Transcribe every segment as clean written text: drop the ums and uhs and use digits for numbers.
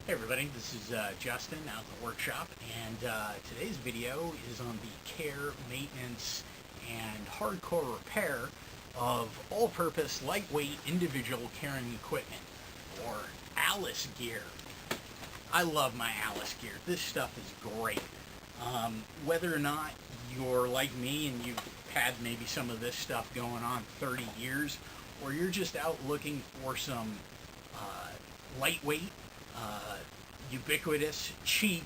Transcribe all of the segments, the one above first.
Hey everybody, this is Justin out at the workshop, and today's video is on the care, maintenance, and hardcore repair of all-purpose, lightweight, individual carrying equipment, or Alice gear. I love my Alice gear. This stuff is great. Whether or not you're like me and you've had maybe some of this stuff going on 30 years, or you're just out looking for some lightweight, ubiquitous, cheap,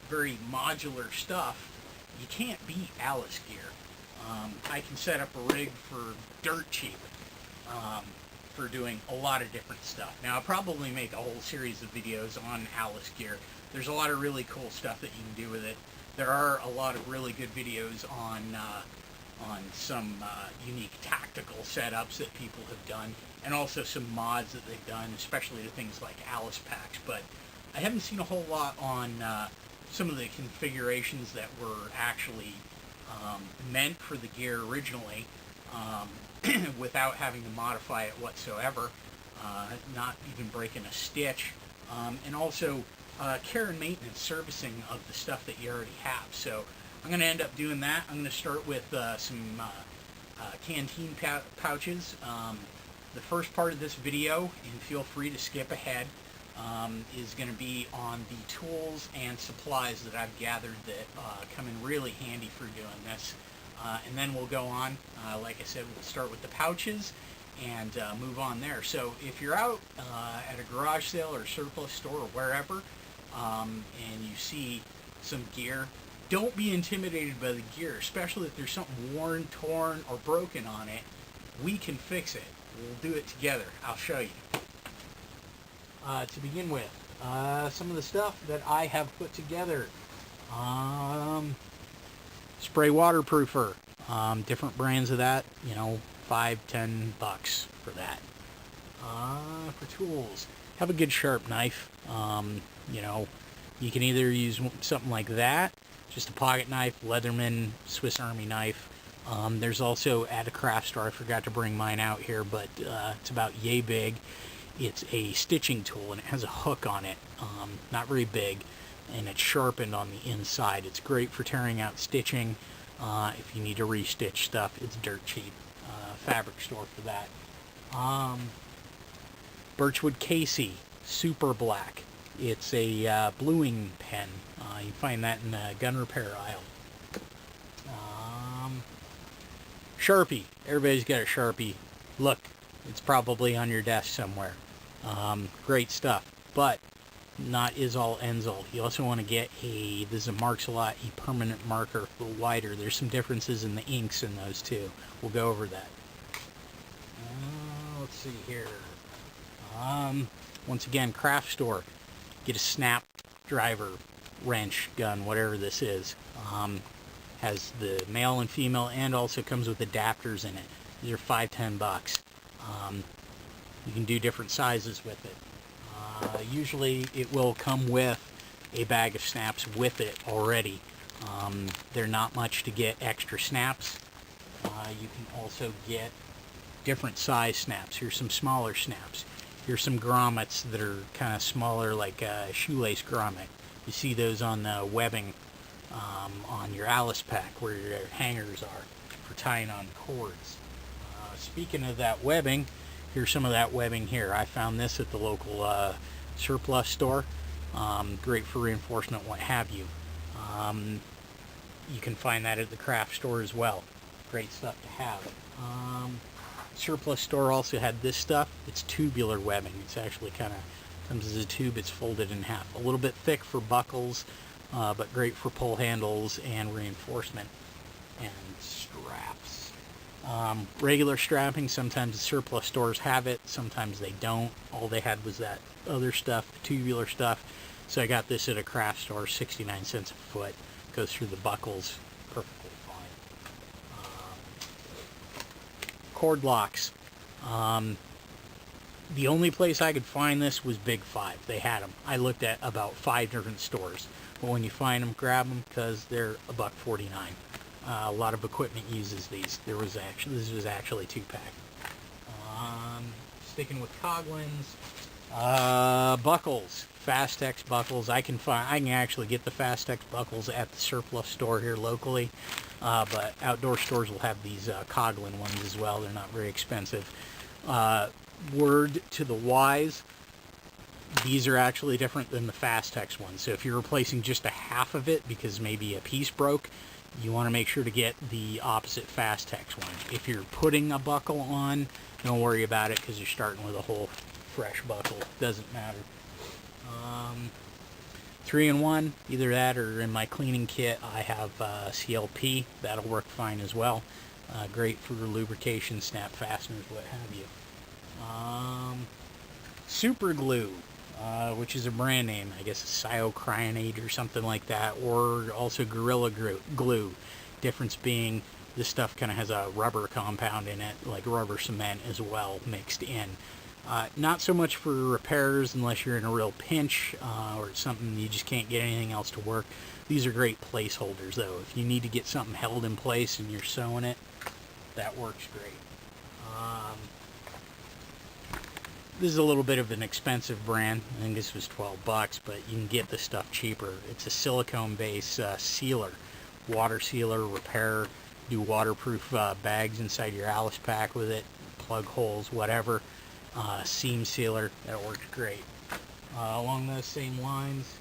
very modular stuff, you can't beat Alice gear. I can set up a rig for dirt cheap for doing a lot of different stuff. Now, I'll probably make a whole series of videos on Alice gear. There's a lot of really cool stuff that you can do with it. There are a lot of really good videos on some unique tactical setups that people have done, and also some mods that they've done, especially to things like Alice packs. But I haven't seen a whole lot on some of the configurations that were actually meant for the gear originally, without having to modify it whatsoever, not even breaking a stitch, and also care and maintenance servicing of the stuff that you already have. So I'm going to end up doing that. I'm going to start with some canteen pouches. The first part of this video, and feel free to skip ahead, is going to be on the tools and supplies that I've gathered that come in really handy for doing this. And then we'll go on, like I said, we'll start with the pouches and move on there. So if you're out at a garage sale or surplus store or wherever, and you see some gear, don't be intimidated by the gear, especially if there's something worn, torn, or broken on it. We can fix it. We'll do it together. I'll show you. To begin with, some of the stuff that I have put together. Spray waterproofer. Different brands of that, $5-10 for that. For tools, have a good sharp knife. You can either use something like that, just a pocket knife, Leatherman Swiss Army knife. There's also at a craft store, I forgot to bring mine out here, but it's about yay big. It's a stitching tool, and it has a hook on it, not very big, and it's sharpened on the inside. It's great for tearing out stitching. If you need to restitch stuff, it's dirt cheap. Fabric store for that. Birchwood Casey, super black. It's a bluing pen. You find that in the gun repair aisle. Sharpie. Everybody's got a Sharpie. Look, it's probably on your desk somewhere. Great stuff, but not is all ends all. You also want to get this is a Marks a Lot, a permanent marker, a little wider. There's some differences in the inks in those too. We'll go over that. Let's see here. Once again, craft store. Get a snap driver, wrench, gun, whatever this is. Has the male and female, and also comes with adapters in it. These are $5-10. You can do different sizes with it. Usually it will come with a bag of snaps with it already. They're not much to get extra snaps. You can also get different size snaps. Here's some smaller snaps. Here's some grommets that are kind of smaller, like a shoelace grommet. You see those on the webbing on your Alice pack where your hangers are for tying on cords. Speaking of that webbing, here's some of that webbing here. I found this at the local surplus store. Great for reinforcement, what have you. You can find that at the craft store as well. Great stuff to have. Surplus store also had this stuff. It's tubular webbing. It's actually kind of comes as a tube. It's folded in half. A little bit thick for buckles, but great for pull handles and reinforcement. And straps. Regular strapping, sometimes the surplus stores have it, sometimes they don't. All they had was that other stuff, the tubular stuff. So I got this at a craft store, 69 cents a foot. Goes through the buckles perfectly fine. Cord locks. The only place I could find this was Big 5. They had them. I looked at about 5 different stores. But when you find them, grab them because they're $1.49. A lot of equipment uses these. This was actually 2-pack. Sticking with Coglins, Buckles, Fastex buckles. I can actually get the Fastex buckles at the surplus store here locally, but outdoor stores will have these Coghlan ones as well. They're not very expensive. Word to the wise, these are actually different than the Fastex ones. So if you're replacing just a half of it because maybe a piece broke, you want to make sure to get the opposite Fastex one. If you're putting a buckle on, don't worry about it because you're starting with a whole fresh buckle. Doesn't matter. 3-in-1, either that or in my cleaning kit I have CLP. That'll work fine as well. Great for lubrication, snap fasteners, what have you. Super Glue, which is a brand name. I guess it's Cyocyanate or something like that, or also Gorilla Glue. Difference being this stuff kind of has a rubber compound in it, like rubber cement as well, mixed in. Not so much for repairs unless you're in a real pinch or it's something you just can't get anything else to work. These are great placeholders though. If you need to get something held in place and you're sewing it, that works great. This is a little bit of an expensive brand. I think this was 12 bucks, but you can get this stuff cheaper. It's a silicone-based sealer, water sealer, repair, do waterproof bags inside your Alice pack with it, plug holes, whatever. Seam sealer, that works great. Along those same lines,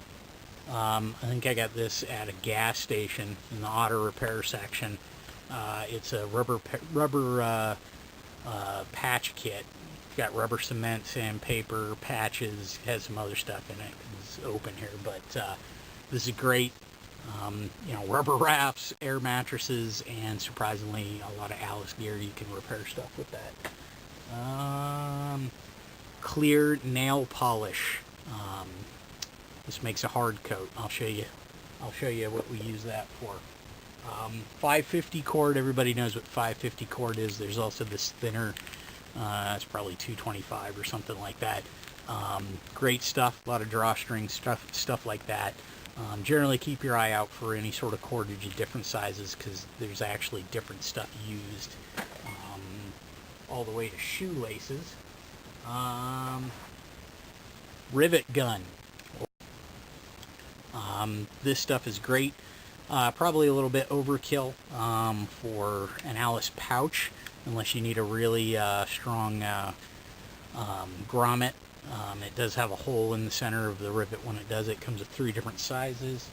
I think I got this at a gas station in the auto repair section. It's a rubber patch kit. Got rubber cement, sandpaper, patches, has some other stuff in it. It's open here, but this is great. Rubber wraps, air mattresses, and surprisingly a lot of Alice gear. You can repair stuff with that. Clear nail polish. This makes a hard coat. I'll show you what we use that for. 550 cord. Everybody knows what 550 cord is. There's also this thinner. It's probably 225 or something like that. Great stuff. A lot of drawstring stuff like that. Generally keep your eye out for any sort of cordage in different sizes because there's actually different stuff used. All the way to shoelaces. Rivet gun. This stuff is great. Probably a little bit overkill for an Alice pouch, unless you need a really strong grommet. It does have a hole in the center of the rivet when it does it. It comes with 3 different sizes.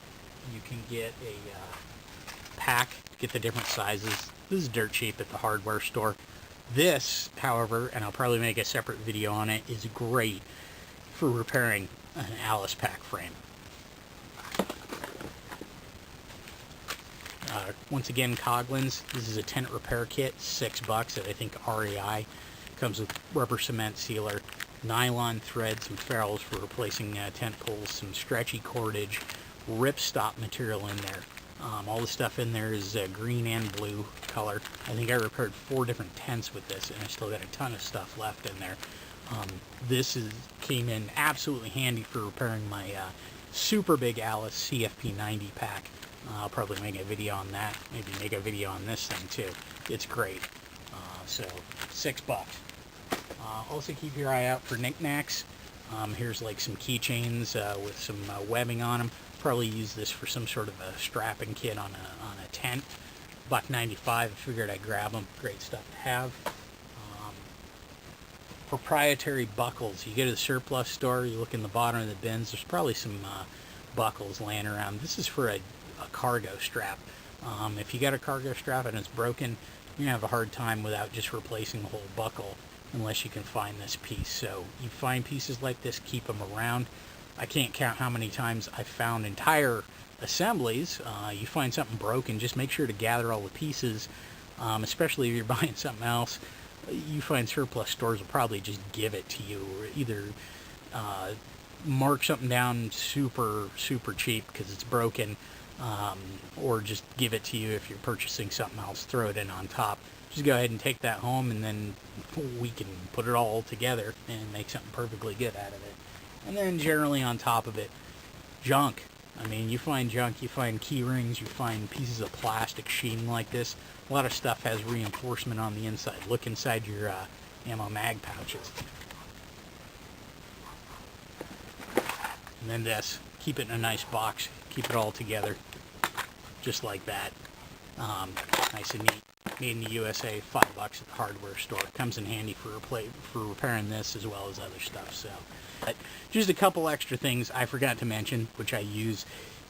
You can get a pack, get the different sizes. This is dirt cheap at the hardware store. This, however, and I'll probably make a separate video on it, is great for repairing an Alice pack frame. Once again, Coghlan's. This is a tent repair kit, 6 bucks at I think REI. Comes with rubber cement sealer, nylon thread, some ferrules for replacing tent poles, some stretchy cordage, ripstop material in there. All the stuff in there is green and blue color. I think I repaired 4 different tents with this, and I still got a ton of stuff left in there. This came in absolutely handy for repairing my super big Alice CFP 90 pack. I'll probably make a video on that. Maybe make a video on this thing too. It's great. So 6 bucks. Also keep your eye out for knickknacks. Here's like some keychains with some webbing on them. Probably use this for some sort of a strapping kit on a tent. $1.95. I figured I'd grab them. Great stuff to have. Proprietary buckles. You go to the surplus store, you look in the bottom of the bins, there's probably some buckles laying around. This is for a cargo strap. If you got a cargo strap and it's broken, you're gonna have a hard time without just replacing the whole buckle unless you can find this piece. So you find pieces like this, keep them around. I can't count how many times I've found entire assemblies. You find something broken, just make sure to gather all the pieces, especially if you're buying something else. You find surplus stores will probably just give it to you, or either mark something down super cheap because it's broken, or just give it to you if you're purchasing something else, throw it in on top. Just go ahead and take that home, and then we can put it all together and make something perfectly good out of it. And then generally on top of it, junk. I mean, you find junk, you find key rings, you find pieces of plastic sheeting like this. A lot of stuff has reinforcement on the inside. Look inside your ammo mag pouches. and then this. Keep it in a nice box. Keep it all together, just like that. Nice and neat. Made in the USA, $5 at the hardware store. Comes in handy for repairing this as well as other stuff. So, but just a couple extra things I forgot to mention, which I use,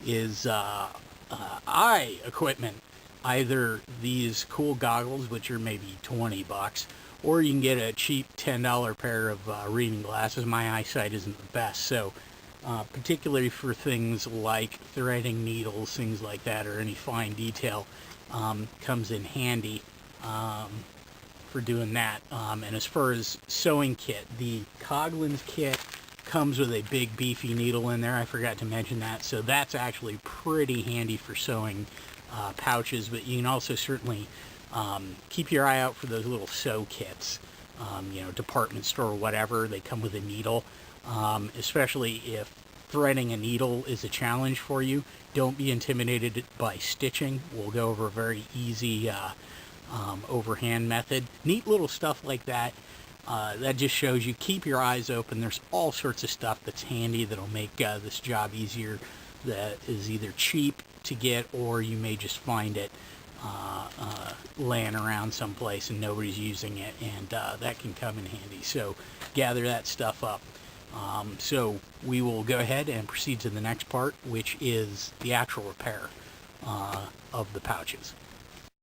is eye equipment. Either these cool goggles, which are maybe $20, or you can get a cheap $10 pair of reading glasses. My eyesight isn't the best, so particularly for things like threading needles, things like that, or any fine detail, comes in handy for doing that. And as far as sewing kit, the Coghlan's kit comes with a big beefy needle in there. I forgot to mention that, so that's actually pretty handy for sewing pouches. But you can also certainly keep your eye out for those little sew kits, department store or whatever. They come with a needle, especially if threading a needle is a challenge for you. Don't be intimidated by stitching. We'll go over a very easy overhand method. Neat little stuff like that. That just shows you keep your eyes open. There's all sorts of stuff that's handy that'll make this job easier, that is either cheap to get, or you may just find it laying around someplace and nobody's using it, and that can come in handy. So gather that stuff up. So we will go ahead and proceed to the next part, which is the actual repair of the pouches.